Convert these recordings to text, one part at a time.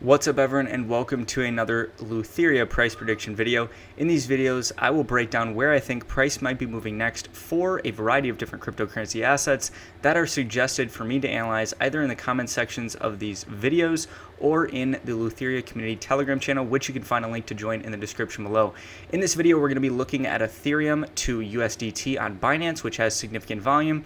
What's up everyone, and welcome to another Lutheria price prediction video. In these videos, I will break down where I think price might be moving next for a variety of different cryptocurrency assets that are suggested for me to analyze either in the comment sections of these videos or in the Lutheria community Telegram channel, which you can find a link to join in the description below. In this video, we're going to be looking at Ethereum to USDT on Binance, which has significant volume,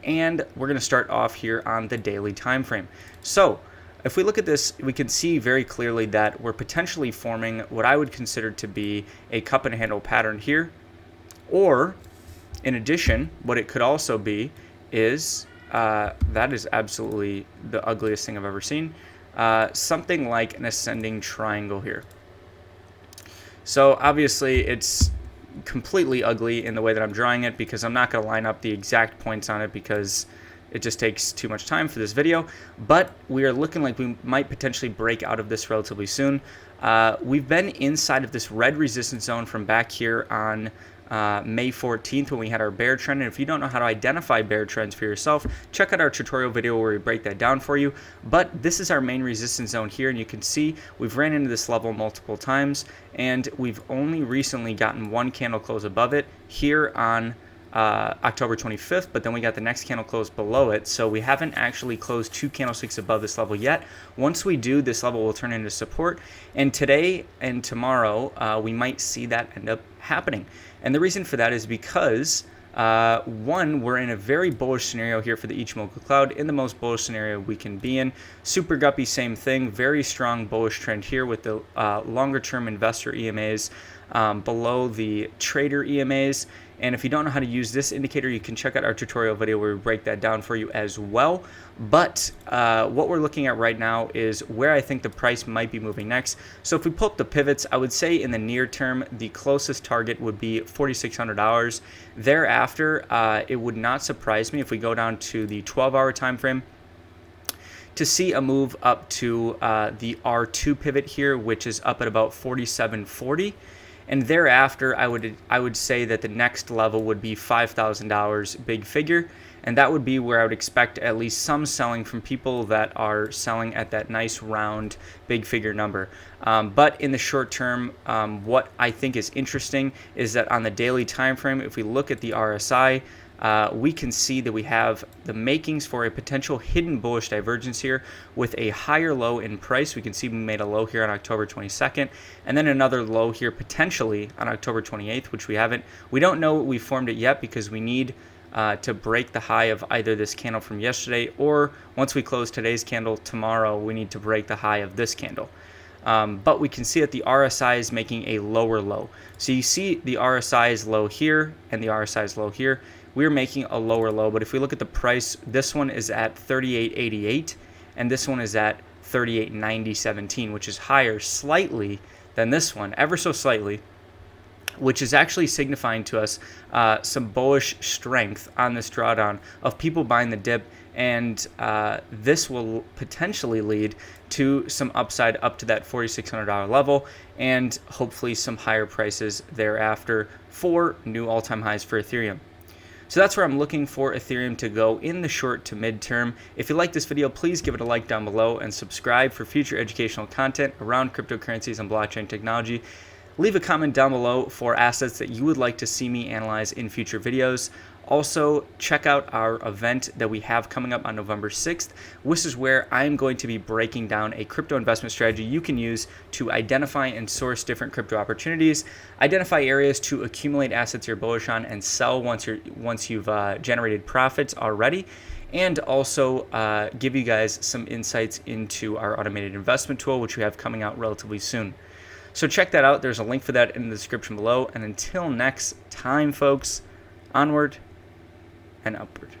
and we're going to start off here on the daily time frame. So if we look at this, we can see very clearly that we're potentially forming what I would consider to be a cup and handle pattern here. Or, in addition, what it could also be is, that is absolutely the ugliest thing I've ever seen, something like an ascending triangle here. So obviously it's completely ugly in the way that I'm drawing it, because I'm not going to line up the exact points on it because it just takes too much time for this video, but we are looking like we might potentially break out of this relatively soon. We've been inside of this red resistance zone from back here on May 14th when we had our bear trend, and if you don't know how to identify bear trends for yourself, check out our tutorial video where we break that down for you. But this is our main resistance zone here, and you can see we've ran into this level multiple times, and we've only recently gotten one candle close above it here on October 25th, but then we got the next candle close below it, so we haven't actually closed two candlesticks above this level yet. Once we do, this level will turn into support, and today and tomorrow we might see that end up happening. And the reason for that is because one, we're in a very bullish scenario here for the Ichimoku cloud, in the most bullish scenario we can be in. Super guppy, same thing, very strong bullish trend here with the longer term investor EMAs below the trader EMAs. And if you don't know how to use this indicator, you can check out our tutorial video where we break that down for you as well. But what we're looking at right now is where I think the price might be moving next. So if we pull up the pivots, I would say in the near term, the closest target would be $4,600. Thereafter, it would not surprise me if we go down to the 12-hour time frame to see a move up to the R2 pivot here, which is up at about 47.40. And thereafter, I would say that the next level would be $5,000 big figure, and that would be where I would expect at least some selling from people that are selling at that nice round big figure number. But in the short term, what I think is interesting is that on the daily time frame, if we look at the RSI, we can see that we have the makings for a potential hidden bullish divergence here with a higher low in price. We can see we made a low here on October 22nd, and then another low here potentially on October 28th, which we haven't. We don't know we formed it yet because we need to break the high of either this candle from yesterday, or once we close today's candle tomorrow, we need to break the high of this candle. But we can see that the RSI is making a lower low. So you see the RSI is low here and the RSI is low here. We're making a lower low, but if we look at the price, this one is at 38.88 and this one is at 38.90.17, which is higher slightly than this one, ever so slightly, which is actually signifying to us some bullish strength on this drawdown of people buying the dip, and this will potentially lead to some upside up to that $4,600 level, and hopefully some higher prices thereafter for new all-time highs for Ethereum. So that's where I'm looking for Ethereum to go in the short to mid-term. If you like this video, please give it a like down below and subscribe for future educational content around cryptocurrencies and blockchain technology. Leave a comment down below for assets that you would like to see me analyze in future videos. Also, check out our event that we have coming up on November 6th, which is where I'm going to be breaking down a crypto investment strategy you can use to identify and source different crypto opportunities, identify areas to accumulate assets you're bullish on and sell once you've generated profits already, and also give you guys some insights into our automated investment tool, which we have coming out relatively soon. So check that out. There's a link for that in the description below. And until next time, folks, onward and upward.